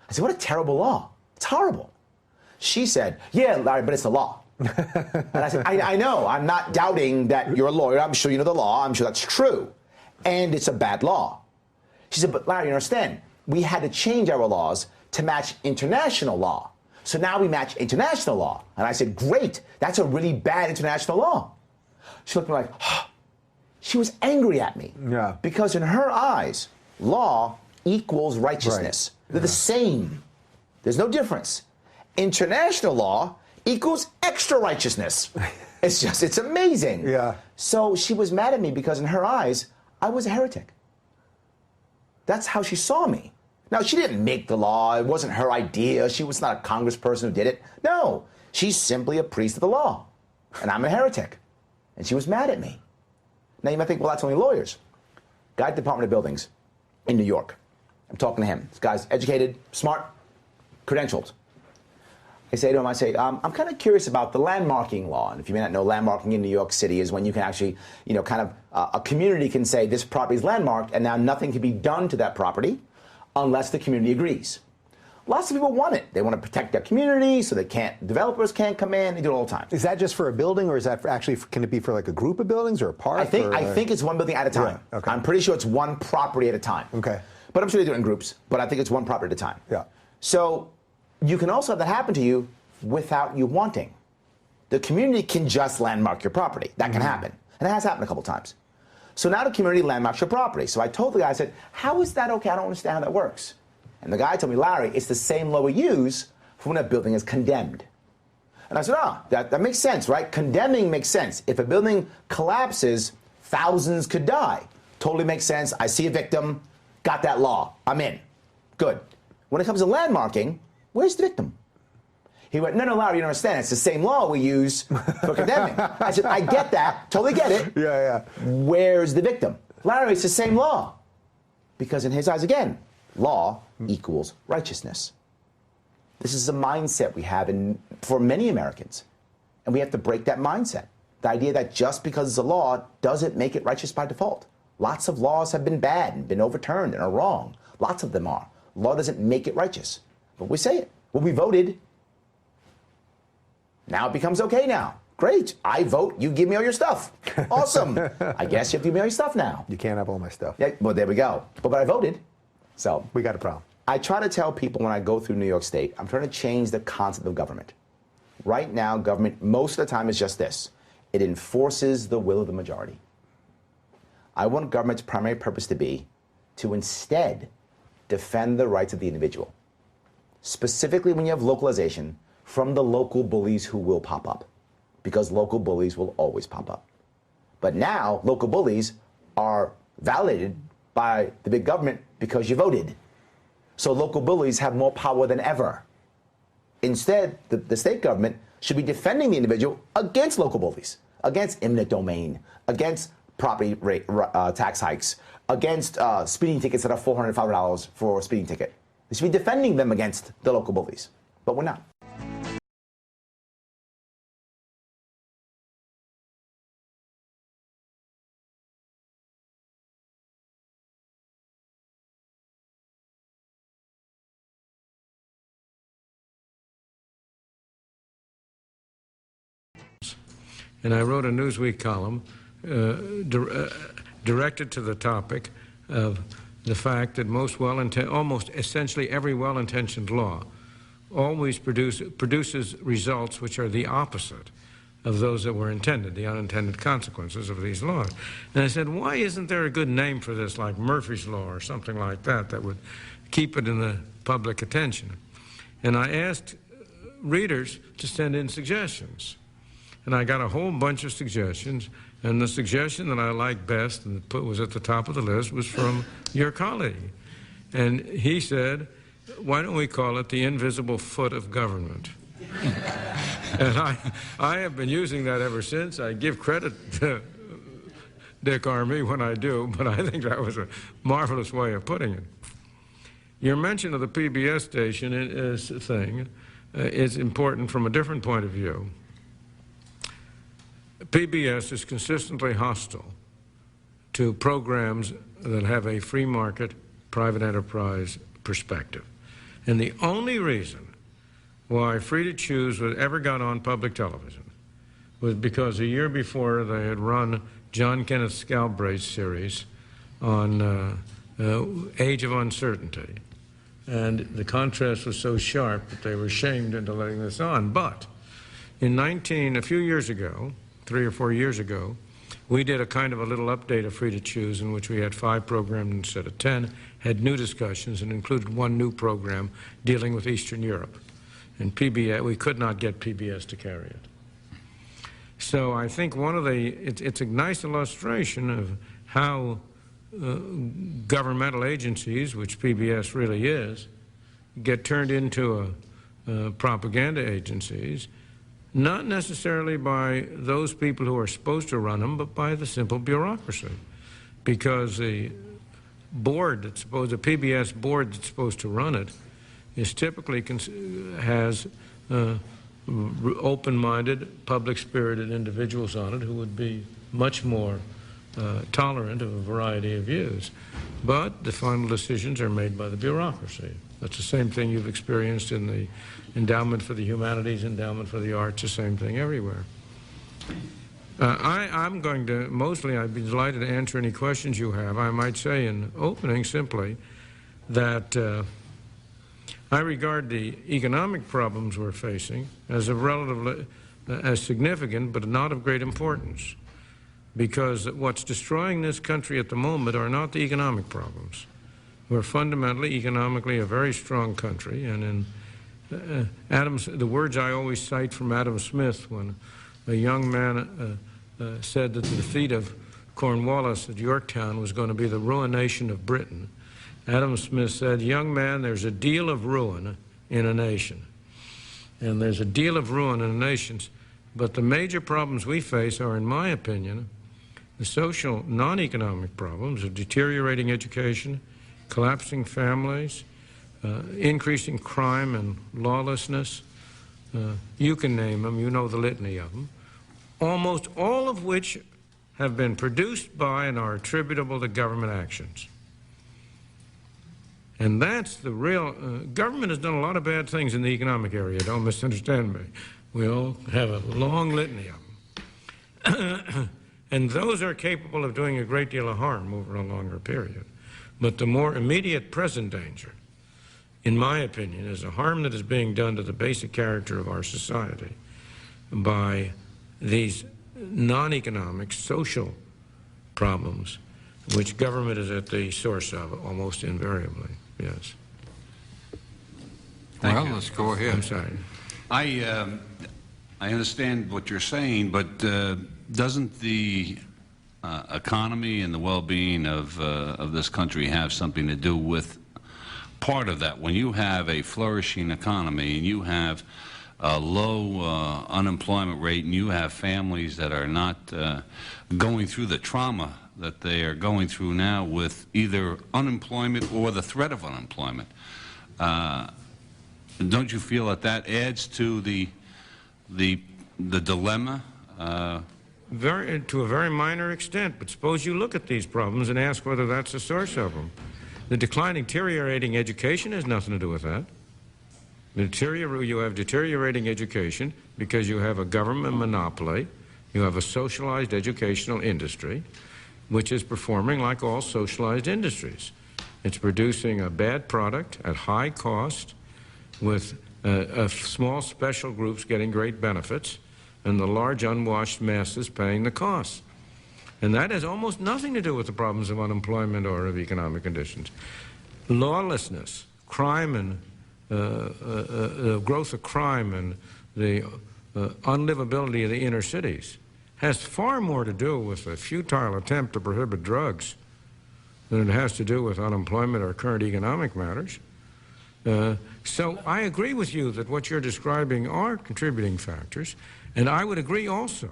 I said, what a terrible law. It's horrible. She said, yeah, Larry, but it's the law. And I said, I know. I'm not doubting that you're a lawyer. I'm sure you know the law. I'm sure that's true. And it's a bad law. She said, but Larry, you understand, we had to change our laws to match international law. So now we match international law. And I said, great, that's a really bad international law. She looked at me like, oh. She was angry at me. Yeah. Because in her eyes, law equals righteousness. Right. They're the same. There's no difference. International law equals extra righteousness. It's amazing. Yeah. So she was mad at me because in her eyes, I was a heretic. That's how she saw me. Now, she didn't make the law. It wasn't her idea. She was not a congressperson who did it. No, she's simply a priest of the law. And I'm a heretic. And she was mad at me. Now, you might think, well, that's only lawyers. Guy at the Department of Buildings in New York. I'm talking to him. This guy's educated, smart, credentialed. I say to him, I'm kind of curious about the landmarking law. And if you may not know, landmarking in New York City is when you can actually, a community can say this property is landmarked and now nothing can be done to that property unless the community agrees. Lots of people want it. They want to protect their community so developers can't come in. They do it all the time. Is that just for a building or is that can it be for like a group of buildings or a park? I think it's one building at a time. Yeah, okay. I'm pretty sure it's one property at a time. Okay. But I'm sure they do it in groups, but I think it's one property at a time. Yeah. So you can also have that happen to you without you wanting. The community can just landmark your property. That can happen. And it has happened a couple times. So now the community landmarks your property. So I told the guy, I said, how is that okay? I don't understand how that works. And the guy told me, Larry, it's the same law we use for when a building is condemned. And I said, that makes sense, right? Condemning makes sense. If a building collapses, thousands could die. Totally makes sense. I see a victim, got that law. I'm in. Good. When it comes to landmarking, where's the victim? He went, no, Larry, you don't understand. It's the same law we use for condemning. I said, I get that. Totally get it. Yeah. Where's the victim? Larry, it's the same law. Because in his eyes, again, law equals righteousness. This is a mindset we have for many Americans. And we have to break that mindset. The idea that just because it's a law doesn't make it righteous by default. Lots of laws have been bad and been overturned and are wrong. Lots of them are. Law doesn't make it righteous. But we say it. Well, we voted. Now it becomes okay now. Great. I vote. You give me all your stuff. Awesome. I guess you have to give me all your stuff now. You can't have all my stuff. Yeah, well, there we go. But I voted. So we got a problem. I try to tell people when I go through New York State, I'm trying to change the concept of government. Right now, government, most of the time, is just this. It enforces the will of the majority. I want government's primary purpose to be to instead defend the rights of the individual. Specifically when you have localization from the local bullies who will pop up, because local bullies will always pop up. But now, local bullies are validated by the big government because you voted. So local bullies have more power than ever. Instead, the state government should be defending the individual against local bullies, against eminent domain, against property rate, tax hikes, against speeding tickets that are $405 for a speeding ticket. They should be defending them against the local bullies, but we're not. And I wrote a Newsweek column directed to the topic of the fact that almost essentially every well-intentioned law always produces results which are the opposite of those that were intended, the unintended consequences of these laws. And I said, why isn't there a good name for this, like Murphy's Law or something like that, that would keep it in the public attention? And I asked readers to send in suggestions. And I got a whole bunch of suggestions, and the suggestion that I liked best and was at the top of the list was from your colleague. And he said, why don't we call it the invisible foot of government? And I have been using that ever since. I give credit to Dick Armey when I do, but I think that was a marvelous way of putting it. Your mention of the PBS station is important from a different point of view. PBS is consistently hostile to programs that have a free market, private enterprise perspective. And the only reason why Free to Choose ever got on public television was because a year before they had run John Kenneth Galbraith's series on Age of Uncertainty. And the contrast was so sharp that they were shamed into letting this on. But a few years ago, 3 or 4 years ago, we did a kind of a little update of Free to Choose in which we had 5 programs instead of 10, had new discussions, and included 1 new program dealing with Eastern Europe. And PBS, we could not get PBS to carry it. So I think it's a nice illustration of how governmental agencies, which PBS really is, get turned into propaganda agencies, not necessarily by those people who are supposed to run them, but by the simple bureaucracy. Because the PBS board that's supposed to run it is typically has open-minded, public-spirited individuals on it who would be much more tolerant of a variety of views. But the final decisions are made by the bureaucracy. That's the same thing you've experienced in the endowment for the humanities, endowment for the arts, the same thing everywhere. I'm going to, mostly I'd be delighted to answer any questions you have. I might say in opening simply that I regard the economic problems we're facing as as significant, but not of great importance. Because what's destroying this country at the moment are not the economic problems. We're fundamentally, economically, a very strong country, and in the words I always cite from Adam Smith when a young man said that the defeat of Cornwallis at Yorktown was going to be the ruination of Britain. Adam Smith said, young man, there's a deal of ruin in a nation. And there's a deal of ruin in nations, but the major problems we face are, in my opinion, the social, non-economic problems of deteriorating education, collapsing families, increasing crime and lawlessness. You can name them, you know the litany of them, almost all of which have been produced by and are attributable to government actions. And that's the real, government has done a lot of bad things in the economic area, don't misunderstand me. We all have a long litany of them. And those are capable of doing a great deal of harm over a longer period. But the more immediate present danger, in my opinion, is the harm that is being done to the basic character of our society by these non-economic social problems, which government is at the source of almost invariably. Yes. Well, let's go ahead. I'm sorry. I understand what you're saying, but doesn't the economy and the well-being of this country have something to do with part of that? When you have a flourishing economy and you have a low unemployment rate and you have families that are not going through the trauma that they are going through now with either unemployment or the threat of unemployment, don't you feel that that adds to the dilemma? To a very minor extent, but suppose you look at these problems and ask whether that's the source of them. The deteriorating education has nothing to do with that. You have deteriorating education because you have a government monopoly, you have a socialized educational industry, which is performing like all socialized industries. It's producing a bad product at high cost with small special groups getting great benefits and the large unwashed masses paying the costs. And that has almost nothing to do with the problems of unemployment or of economic conditions. Lawlessness, crime, and growth of crime and the unlivability of the inner cities has far more to do with a futile attempt to prohibit drugs than it has to do with unemployment or current economic matters. So I agree with you that what you're describing are contributing factors, and I would agree also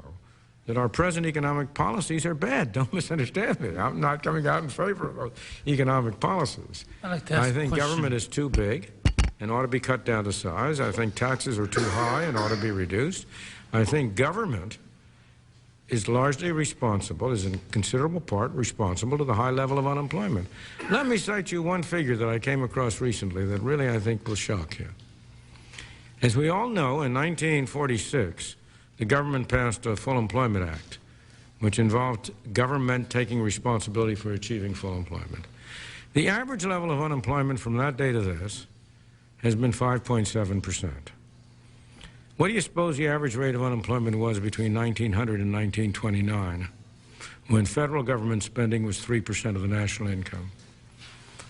that our present economic policies are bad. Don't misunderstand me. I'm not coming out in favor of those economic policies. I think government is too big and ought to be cut down to size. I think taxes are too high and ought to be reduced. I think government is largely responsible, is in considerable part responsible to the high level of unemployment. Let me cite you one figure that I came across recently that really I think will shock you. As we all know, in 1946, the government passed a Full Employment Act, which involved government taking responsibility for achieving full employment. The average level of unemployment from that day to this has been 5.7%. What do you suppose the average rate of unemployment was between 1900 and 1929, when federal government spending was 3% of the national income?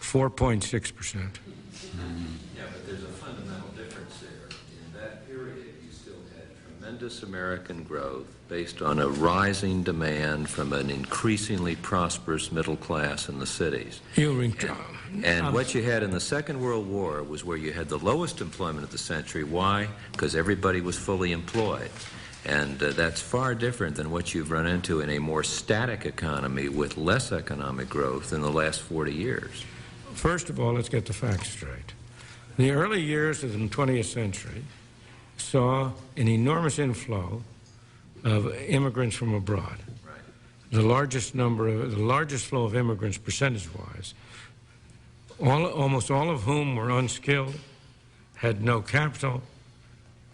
4.6%. Yeah, but there's a fundamental difference there. In that period, you still had tremendous American growth based on a rising demand from an increasingly prosperous middle class in the cities. And what you had in the Second World War was where you had the lowest employment of the century. Why? Because everybody was fully employed. And that's far different than what you've run into in a more static economy with less economic growth in the last 40 years. First of all, let's get the facts straight. The early years of the 20th century saw an enormous inflow of immigrants from abroad. Right. The largest flow of immigrants percentage-wise, almost all of whom were unskilled, had no capital.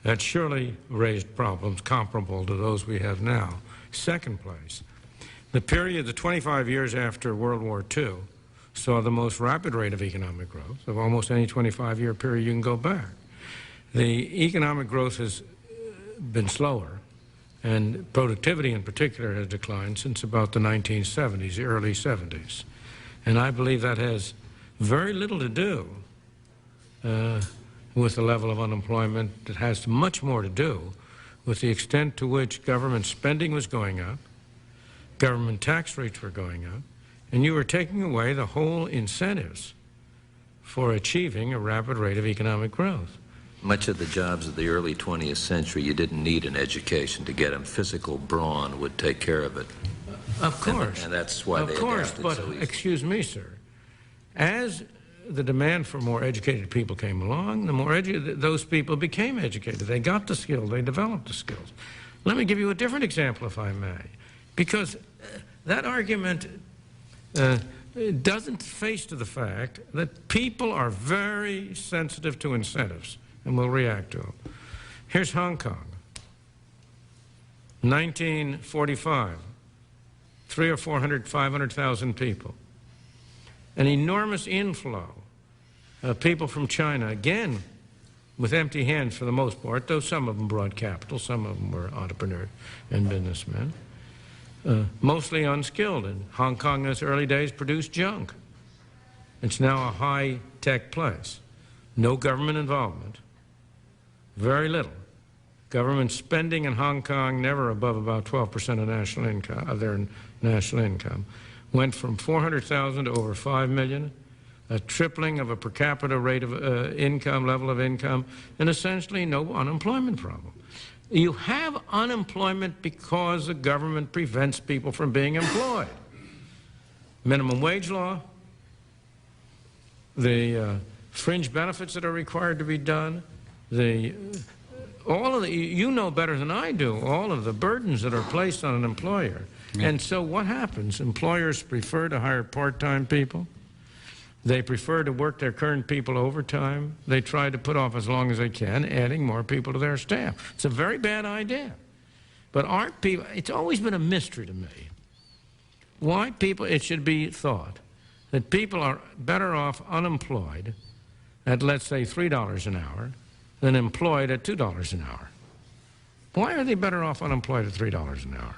That surely raised problems comparable to those we have now. Second place, the period, the 25 years after World War II, saw the most rapid rate of economic growth of almost any 25-year period you can go back. The economic growth has been slower, and productivity in particular has declined since about the 1970s, the early 70s. And I believe that has very little to do with the level of unemployment. It has much more to do with the extent to which government spending was going up, government tax rates were going up, and you were taking away the whole incentives for achieving a rapid rate of economic growth. Much of the jobs of the early 20th century, you didn't need an education to get them. Physical brawn would take care of it. Of course. And that's why they adapted so easily. Excuse me, sir. As the demand for more educated people came along, the more those people became educated. They got the skill, they developed the skills. Let me give you a different example, if I may, because that argument doesn't face to the fact that people are very sensitive to incentives and will react to them. Here's Hong Kong, 1945, 300,000 or 400,000, 500,000 people. An enormous inflow of people from China, again, with empty hands for the most part, though some of them brought capital, some of them were entrepreneurs and businessmen, mostly unskilled. And Hong Kong in its early days produced junk. It's now a high-tech place. No government involvement, very little. Government spending in Hong Kong, never above about 12% of national income, of their national income, went from 400,000 to over 5 million, a tripling of a per capita rate of income, level of income, and essentially no unemployment problem. You have unemployment because the government prevents people from being employed. Minimum wage law, the fringe benefits that are required to be done, all of the, you know better than I do, all of the burdens that are placed on an employer. And so what happens? Employers prefer to hire part-time people. They prefer to work their current people overtime. They try to put off as long as they can, adding more people to their staff. It's a very bad idea. But aren't people, it's always been a mystery to me, why people, it should be thought that people are better off unemployed at, let's say, $3 an hour than employed at $2 an hour. Why are they better off unemployed at $3 an hour?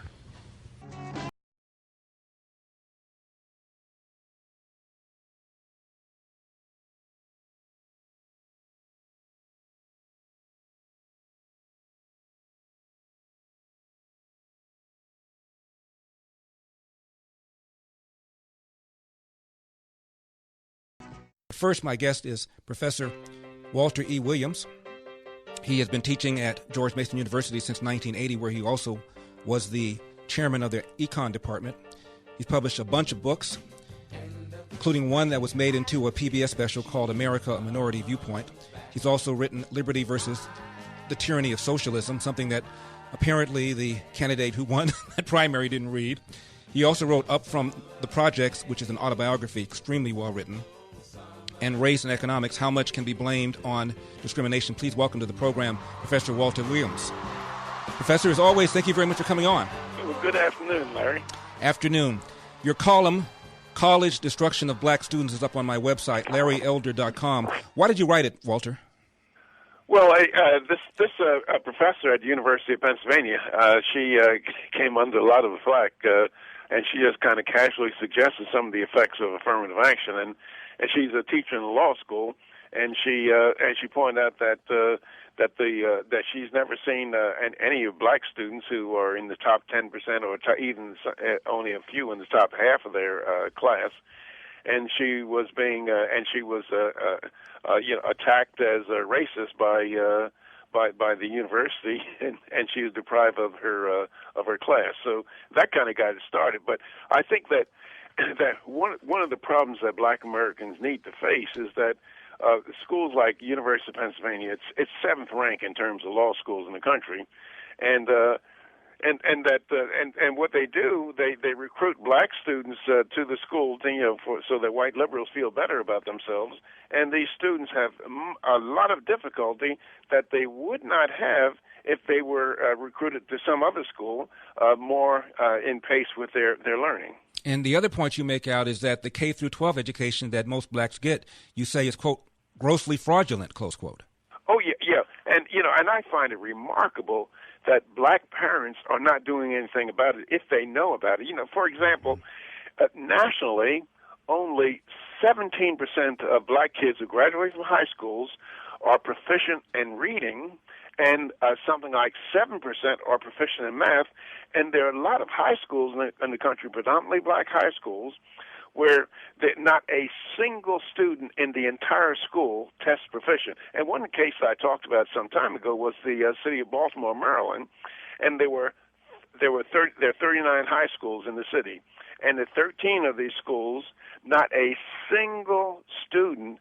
First, my guest is Professor Walter E. Williams. He has been teaching at George Mason University since 1980, where he also was the chairman of their econ department. He's published a bunch of books, including one that was made into a PBS special called America, a Minority Viewpoint. He's also written Liberty versus the Tyranny of Socialism, something that apparently the candidate who won that primary didn't read. He also wrote Up From the Projects, which is an autobiography, extremely well written, and Race and Economics, How Much Can Be Blamed on Discrimination. Please welcome to the program Professor Walter Williams. Professor, as always, thank you very much for coming on. Well, good afternoon, Larry. Afternoon. Your column, College Destruction of Black Students, is up on my website, larryelder.com. Why did you write it, Walter? Well, this professor at the University of Pennsylvania, she came under a lot of flack, and she just kind of casually suggested some of the effects of affirmative action. And she's a teacher in a law school, and she pointed out that she's never seen any of black students who are in the top 10% or even only a few in the top half of their class, and she was being attacked as a racist by the university, and she was deprived of her class. So that kind of got it started. But I think that one of the problems that black Americans need to face is that schools like University of Pennsylvania, it's seventh rank in terms of law schools in the country, and what they do, they recruit black students to the school, so that white liberals feel better about themselves, and these students have a lot of difficulty that they would not have if they were recruited to some other school more in pace with their learning. And the other point you make out is that the K through 12 education that most blacks get, you say, is, quote, grossly fraudulent, close quote. Oh, yeah. And I find it remarkable that black parents are not doing anything about it if they know about it. For example, nationally, only 17% of black kids who graduate from high schools are proficient in reading, and something like 7% are proficient in math. And there are a lot of high schools in the country, predominantly black high schools, where not a single student in the entire school tests proficient. And one case I talked about some time ago was the city of Baltimore, Maryland, and there are 39 high schools in the city. And at 13 of these schools, not a single student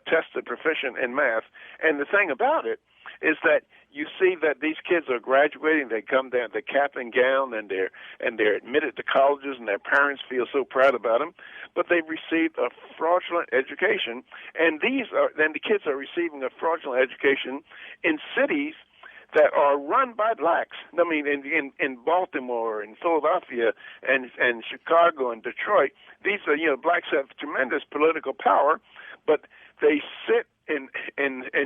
tested proficient in math. And the thing about it is that you see that these kids are graduating, they come down, the cap and gown, and they're admitted to colleges, and their parents feel so proud about them, but they've received a fraudulent education, and then the kids are receiving a fraudulent education in cities that are run by blacks. I mean, in Baltimore and Philadelphia and Chicago and Detroit, these are, blacks have tremendous political power, but they sit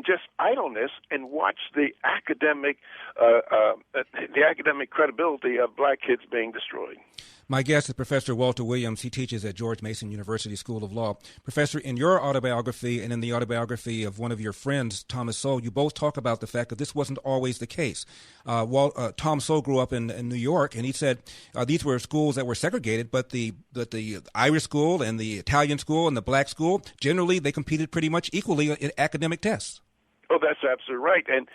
just idleness and watch the academic credibility of black kids being destroyed. My guest is Professor Walter Williams. He teaches at George Mason University School of Law. Professor, in your autobiography and in the autobiography of one of your friends, Thomas Sowell, you both talk about the fact that this wasn't always the case. Tom Sowell grew up in New York, and he said these were schools that were segregated, but the Irish school and the Italian school and the black school, generally they competed pretty much equally in academic tests. Oh, that's absolutely right. And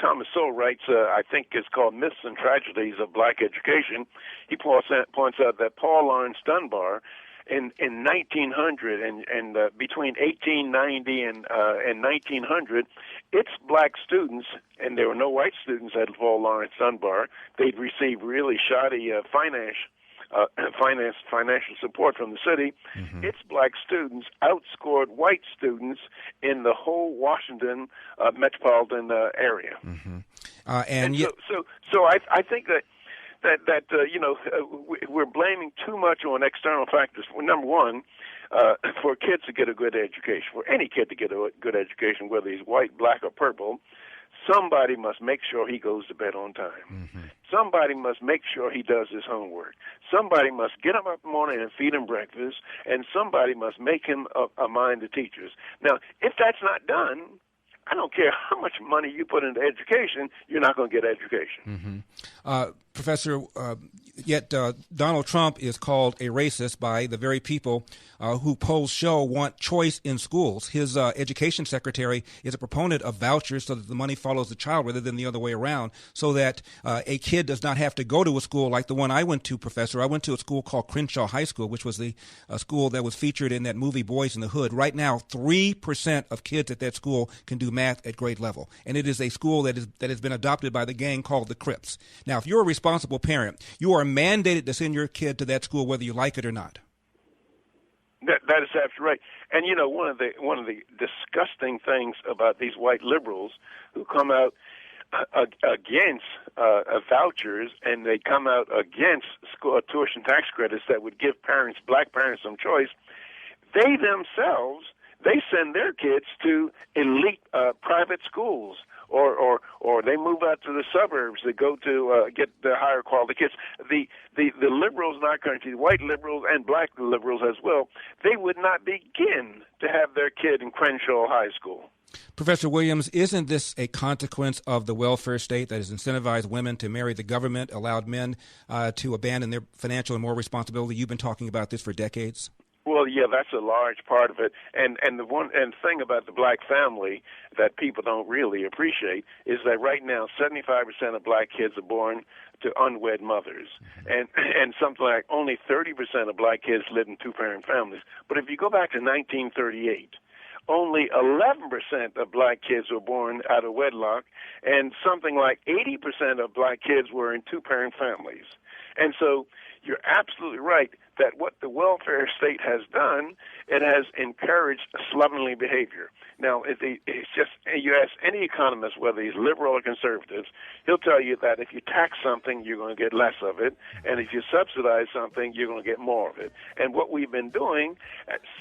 Thomas Sowell writes, I think it's called Myths and Tragedies of Black Education. He points out that Paul Laurence Dunbar in 1900 and between 1890 and 1900, its black students, and there were no white students at Paul Laurence Dunbar, they'd receive really shoddy financial support from the city. Mm-hmm. Its black students outscored white students in the whole Washington metropolitan area. Mm-hmm. So I think that we're blaming too much on external factors. Well, number one, for kids to get a good education, for any kid to get a good education, whether he's white, black, or purple, somebody must make sure he goes to bed on time. Mm-hmm. Somebody must make sure he does his homework. Somebody must get him up in the morning and feed him breakfast, and somebody must make him a mind to teachers. Now, if that's not done, I don't care how much money you put into education, you're not going to get education. Mm-hmm. Professor, yet Donald Trump is called a racist by the very people who polls show want choice in schools. His education secretary is a proponent of vouchers so that the money follows the child rather than the other way around, so that a kid does not have to go to a school like the one I went to, Professor. I went to a school called Crenshaw High School, which was the school that was featured in that movie Boys in the Hood. Right now, 3% of kids at that school can do math at grade level, and it is a school that has been adopted by the gang called the Crips. Now, if you're a responsible parent, you are mandated to send your kid to that school whether you like it or not. That is absolutely right. And you know, one of the disgusting things about these white liberals who come out against vouchers, and they come out against school tuition tax credits that would give black parents some choice, they themselves, they send their kids to elite private schools, or they move out to the suburbs. They go to get the higher quality kids. The liberals in our country, the white liberals and black liberals as well, they would not begin to have their kid in Crenshaw High School. Professor Williams, isn't this a consequence of the welfare state that has incentivized women to marry the government, allowed men to abandon their financial and moral responsibility? You've been talking about this for decades. Well, yeah, that's a large part of it. And the thing about the black family that people don't really appreciate is that right now 75% of black kids are born to unwed mothers, and something like only 30% of black kids live in two-parent families. But if you go back to 1938, only 11% of black kids were born out of wedlock, and something like 80% of black kids were in two-parent families. And so you're absolutely right that what the welfare state has done, it has encouraged slovenly behavior. Now, it's just, you ask any economist, whether he's liberal or conservative, he'll tell you that if you tax something, you're going to get less of it, and if you subsidize something, you're going to get more of it. And what we've been doing,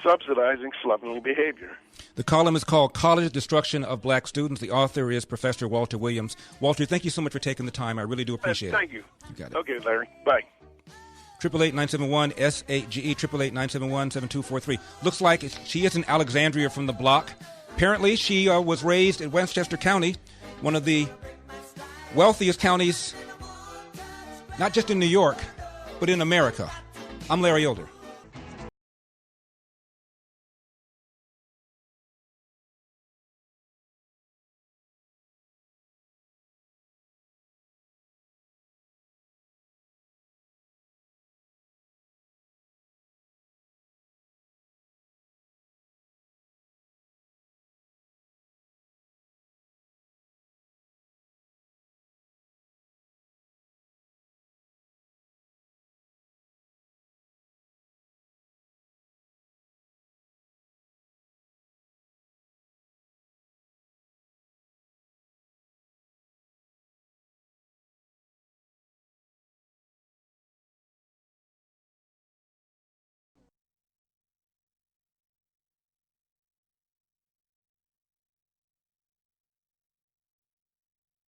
subsidizing slovenly behavior. The column is called College Destruction of Black Students. The author is Professor Walter Williams. Walter, thank you so much for taking the time. I really do appreciate it. Thank you. You got it. Okay, Larry. Bye. 888-971-SAGE, 888-971-7243. Looks like she is an Alexandria from the block. Apparently, she was raised in Westchester County, one of the wealthiest counties, not just in New York, but in America. I'm Larry Older.